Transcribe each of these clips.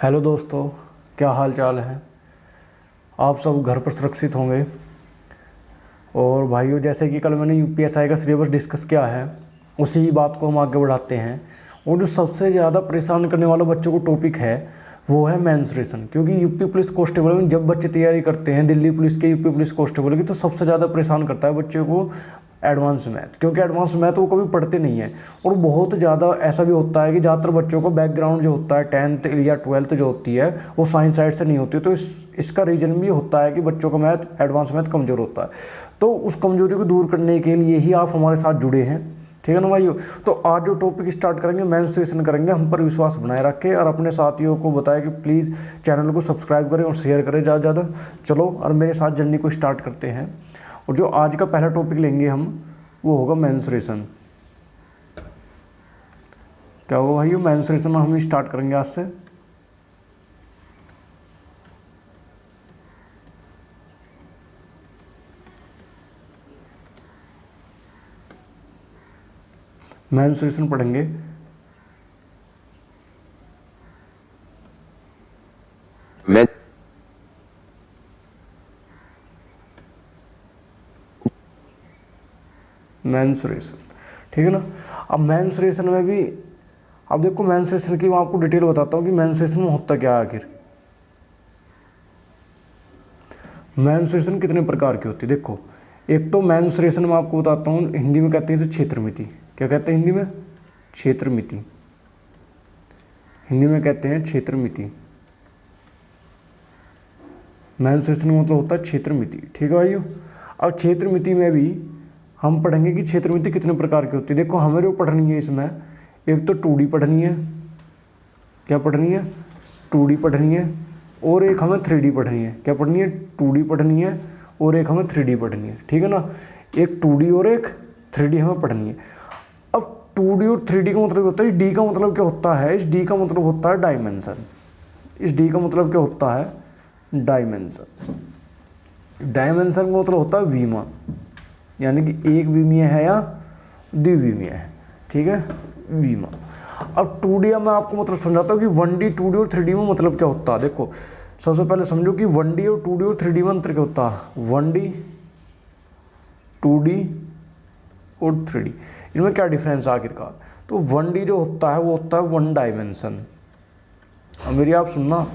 Hello दोस्तों, क्या हाल चाल है। आप सब घर पर सुरक्षित होंगे। और भाइयों, जैसे कि कल मैंने यूपीएसआई का सिलेबस डिस्कस किया है, उसी बात को हम आगे बढ़ाते हैं। और जो सबसे ज़्यादा परेशान करने वाला बच्चों को टॉपिक है वो है मेंस्ट्रुएशन। क्योंकि यूपी पुलिस कांस्टेबल में जब बच्चे तैयारी करते हैं दिल्ली पुलिस के, यूपी पुलिस कांस्टेबल की, तो सबसे ज़्यादा परेशान करता है बच्चों को एडवांस मैथ। क्योंकि एडवांस मैथ वो कभी पढ़ते नहीं है। और बहुत ज़्यादा ऐसा भी होता है कि ज़्यादातर बच्चों को बैकग्राउंड जो होता है 10th या 12th जो होती है वो साइंस साइड से नहीं होती। तो इसका रीज़न भी होता है कि बच्चों का मैथ, एडवांस मैथ कमज़ोर होता है। तो उस कमज़ोरी को दूर करने के लिए ही आप हमारे साथ जुड़े हैं, ठीक है ना भाइयों। तो आज जो टॉपिक स्टार्ट करेंगे मेंस्ट्रुएशन करेंगे। हम पर विश्वास बनाए रखें और अपने साथियों को बताएं कि प्लीज़ चैनल को सब्सक्राइब करें और शेयर करें ज़्यादा ज़्यादा। चलो और मेरे साथ जर्नी को स्टार्ट करते हैं। और जो आज का पहला टॉपिक लेंगे हम, वो होगा मेंस्ट्रुएशन। क्या होगा भाइयों, मेंस्ट्रुएशन हम स्टार्ट करेंगे आज से। मेंस्ट्रुएशन पढ़ेंगे। मेंस्ट्रुएशन, ठीक है ना। अब मेंस्ट्रुएशन में भी, अब देखो मेंस्ट्रुएशन की मैं आपको डिटेल बताता हूँ कि मेंस्ट्रुएशन में होता क्या है आखिर। मेंस्ट्रुएशन कितने प्रकार की होती है देखो। एक तो मेंस्ट्रुएशन में आपको बताता हूँ, हिंदी में कहते हैं इसे क्षेत्रमिति। क्या कहते हैं हिंदी में? क्षेत्रमिति। हिंदी में कहते हैं क्षेत्रमिति। मेंस्ट्रुएशन का मतलब होता है क्षेत्रमिति, ठीक है भाइयों। अब क्षेत्रमिति में भी हम पढ़ेंगे कि क्षेत्रमिति कितने प्रकार की होती है। देखो हमें जो पढ़नी है इसमें, एक तो 2D पढ़नी है। क्या पढ़नी है? 2D पढ़नी है। और एक हमें 3D पढ़नी है। क्या पढ़नी है? 2D पढ़नी है और एक हमें 3D पढ़नी है, ठीक है ना। एक 2D और एक 3D हमें पढ़नी है। अब 2D और 3D का मतलब होता है, डी का मतलब क्या होता है? इस डी का मतलब होता है डायमेंशन। इस डी का मतलब क्या होता है? डायमेंशन। डायमेंशन का मतलब होता है विमा, यानी कि एक विमीय है या द्विविमीय है, ठीक है, विमा। अब 2D मैं आपको मतलब समझाता हूँ कि 1D, 2D और 3D में मतलब क्या होता है। देखो सबसे पहले समझो कि 1D और 2D और 3D में अंतर क्या होता है। 1D, 2D और 3D, इनमें क्या डिफरेंस है आखिरकार। तो 1D जो होता है वो होता है 1 डायमेंशन। अब मेरी आप सुनना,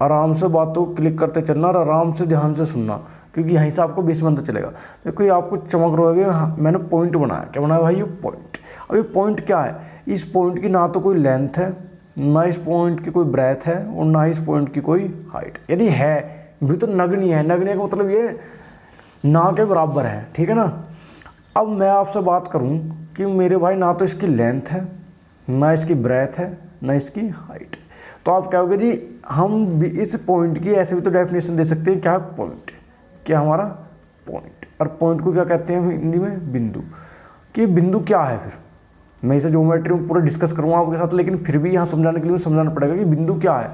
आराम से बातों को क्लिक करते चलना और आराम से ध्यान से सुनना, क्योंकि यहीं से आपको 20 बनता चलेगा। देखो ये आपको चमक रहा है, हाँ, मैंने पॉइंट बनाया। क्या बनाया भाई? ये पॉइंट। अब ये पॉइंट क्या है? इस पॉइंट की ना तो कोई लेंथ है, ना इस पॉइंट की कोई ब्रेथ है, और ना इस पॉइंट की कोई हाइट। यदि है भी तो नगण्य है। नगण्य का मतलब ये ना के बराबर है, ठीक है ना। अब मैं आपसे बात करूँ कि मेरे भाई ना तो इसकी लेंथ है, ना इसकी ब्रेथ है, ना इसकी हाइट, तो आप क्या होगे जी, हम भी इस पॉइंट की ऐसे भी तो डेफिनेशन दे सकते हैं। क्या है? पॉइंट। क्या हमारा? पॉइंट। और पॉइंट को क्या कहते हैं हिंदी में? बिंदु। कि बिंदु क्या है? फिर मैं इसे ज्योमेट्री में पूरा डिस्कस करूँगा आपके साथ, लेकिन फिर भी यहाँ समझाने के लिए समझाना पड़ेगा कि बिंदु क्या है।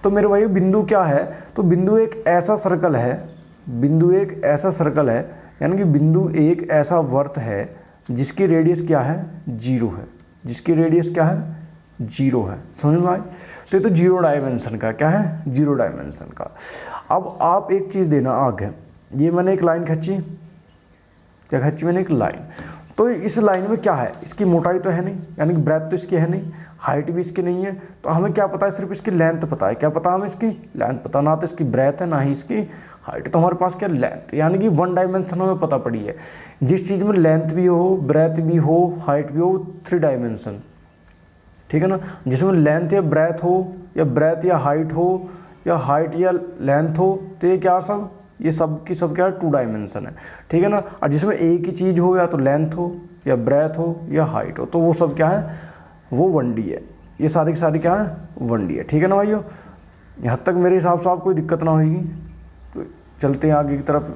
तो मेरे भाई बिंदु क्या है? तो बिंदु एक ऐसा सर्कल है, बिंदु एक ऐसा सर्कल है, यानी कि बिंदु एक ऐसा वर्त है जिसकी रेडियस क्या है? 0 है। जिसकी रेडियस क्या है? 0 है। समझ में आए? तो ये तो 0 डायमेंशन का, क्या है? 0 डायमेंशन का। अब आप एक चीज़ देना आगे, ये मैंने एक लाइन खींची। क्या खींची मैंने? एक लाइन। तो इस लाइन में क्या है? इसकी मोटाई तो है नहीं, यानी कि ब्रेथ तो इसकी है नहीं, हाइट भी इसकी नहीं है। तो हमें क्या पता है? सिर्फ इसकी लेंथ पता है। क्या पता हमें? इसकी लेंथ पता। ना तो इसकी ब्रेथ है, ना ही इसकी हाइट। तो हमारे पास क्या? लेंथ, यानी कि 1 डायमेंशन हमें पता पड़ी है। जिस चीज़ में लेंथ भी हो, ब्रेथ भी हो, हाइट भी हो, 3 डायमेंशन, ठीक है ना। जिसमें लेंथ या ब्रेथ हो, या ब्रेथ या हाइट हो, या हाइट या लेंथ हो, तो ये क्या सब? ये सब की सब क्या है? 2 डायमेंशन है, ठीक है ना। और जिसमें एक ही चीज़ हो, या तो लेंथ हो, या ब्रेथ हो, या हाइट हो, तो वो सब क्या है? वो 1D है। ये सारी की सारी क्या है? 1D है, ठीक है ना भाइयों। यहाँ तक मेरे हिसाब से आपको कोई दिक्कत ना होगी। तो चलते हैं आगे की तरफ।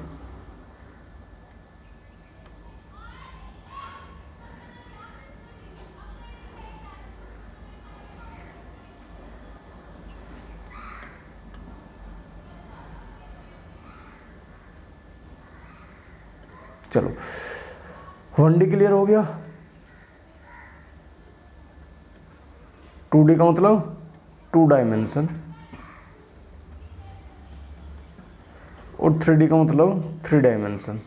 चलो 1D क्लियर हो गया। 2D का मतलब 2 डायमेंशन, और 3D का मतलब 3 डायमेंशन।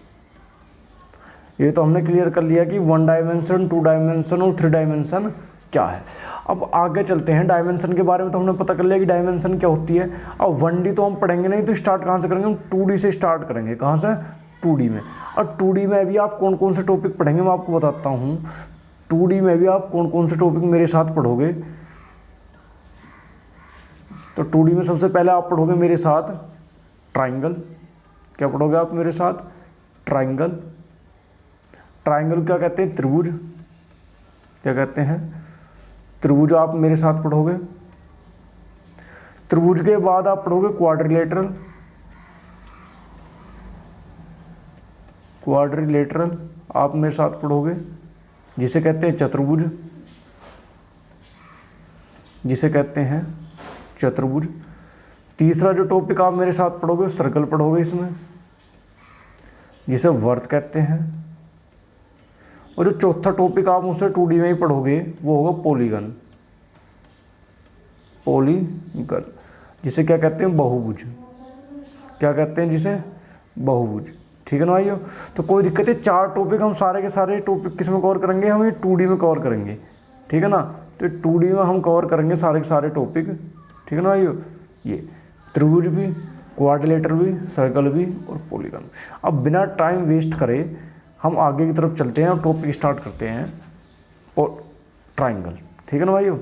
ये तो हमने क्लियर कर लिया कि 1 डायमेंशन, 2 डायमेंशन और 3 डायमेंशन क्या है। अब आगे चलते हैं। डायमेंशन के बारे में तो हमने पता कर लिया कि डायमेंशन क्या होती है। अब 1D तो हम पढ़ेंगे नहीं, तो स्टार्ट कहाँ से करेंगे हम? 2D से स्टार्ट करेंगे। कहाँ से? 2D में। और 2D में भी आप कौन कौन से टॉपिक पढ़ेंगे मैं आपको बताता हूँ। 2D में भी आप कौन कौन से टॉपिक मेरे साथ पढ़ोगे। तो 2D में सबसे पहले आप पढ़ोगे मेरे साथ ट्राइंगल। क्या पढ़ोगे आप मेरे साथ? ट्राइंगल। ट्राइंगल क्या कहते हैं? त्रिभुज। क्या कहते हैं? त्रिभुज आप मेरे साथ पढ़ोगे। त्रिभुज के बाद आप पढ़ोगे क्वाड्रिलेटरल। क्वाड्रिलेटरल आप मेरे साथ पढ़ोगे, जिसे कहते हैं चतुर्भुज। जिसे कहते हैं चतुर्भुज। तीसरा जो टॉपिक आप मेरे साथ पढ़ोगे सर्कल पढ़ोगे इसमें, जिसे वर्त कहते हैं। और जो चौथा टॉपिक आप मुझसे 2D में ही पढ़ोगे वो होगा पॉलीगन। पॉलीगन जिसे क्या कहते हैं? बहुभुज। क्या कहते हैं जिसे? बहुभुज। ठीक है ना भाइयों? तो कोई दिक्कत है, 4 टॉपिक हम सारे के सारे टॉपिक किस में कवर करेंगे? हम ये 2D में कवर करेंगे। ठीक है ना? तो 2D में हम कवर करेंगे सारे के सारे टॉपिक। ठीक है ना भाइयों? ये त्रिभुज भी, क्वाड्रिलेटरल भी, सर्कल भी और पॉलीगन। अब बिना टाइम वेस्ट करे हम आगे की तरफ चलते हैं और टॉपिक स्टार्ट करते हैं। और ट्राइंगल। ठीक है ना भाइयों?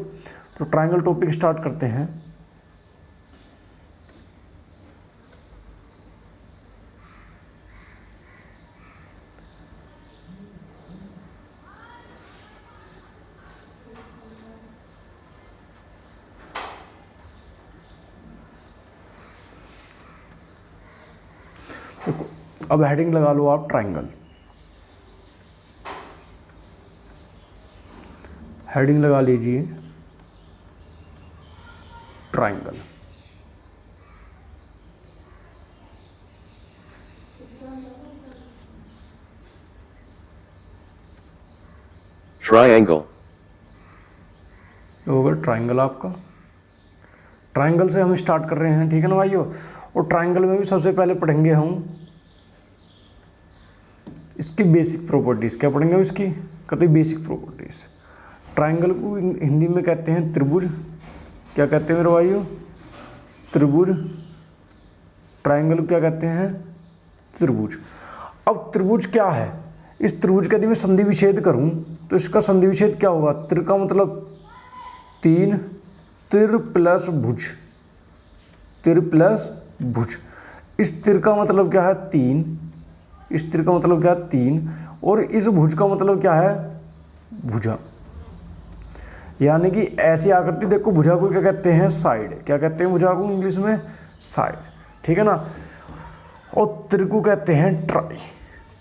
तो ट्राइंगल टॉपिक स्टार्ट करते हैं। अब हेडिंग लगा लो आप ट्राइंगल। हेडिंग लगा लीजिए ट्राइंगल। Triangle. ये होगा ट्राइंगल आपका। ट्राइंगल से हम स्टार्ट कर रहे हैं। ठीक है ना भाइयों? और ट्राइंगल में भी सबसे पहले पढ़ेंगे हम इसकी बेसिक प्रॉपर्टीज़। क्या पढ़ेंगे हम इसकी? कहते हैं बेसिक प्रॉपर्टीज़। ट्राइंगल को हिंदी में कहते हैं त्रिभुज। क्या कहते हैं मेरे भाइयों? त्रिभुज। ट्राइंगल को क्या कहते हैं? त्रिभुज। अब त्रिभुज क्या है? इस त्रिभुज का यदि मैं संधि विच्छेद करूं तो इसका संधि विच्छेद क्या होगा? त्रि का मतलब 3, तिर प्लस भुज। तिर प्लस भुज। इस तिर का मतलब क्या है? 3। इस तिर का मतलब क्या है? 3। और इस भुज का मतलब क्या है? भुजा। यानी कि ऐसी आकृति, देखो भुजा को क्या कहते हैं? साइड। क्या कहते हैं भुजा को इंग्लिश में? साइड। ठीक है ना? और त्रिकु कहते हैं ट्राई।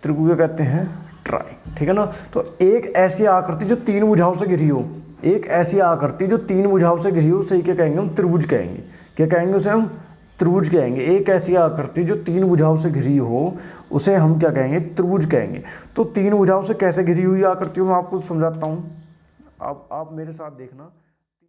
त्रिकु क्या कहते हैं? ट्राई। ठीक है ना? तो एक ऐसी आकृति जो 3 भुजाओं से घिरी हो, एक ऐसी आकृति जो 3 भुजाओं से घिरी हो, उसे क्या कहेंगे? हम त्रिभुज कहेंगे। क्या कहेंगे उसे? हम त्रिभुज कहेंगे। एक ऐसी आकृति जो 3 भुजाओं से घिरी हो उसे हम क्या कहेंगे? त्रिभुज कहेंगे। तो 3 भुजाओं से कैसे घिरी हुई आकृतियों में आपको समझाता हूँ। आप मेरे साथ देखना।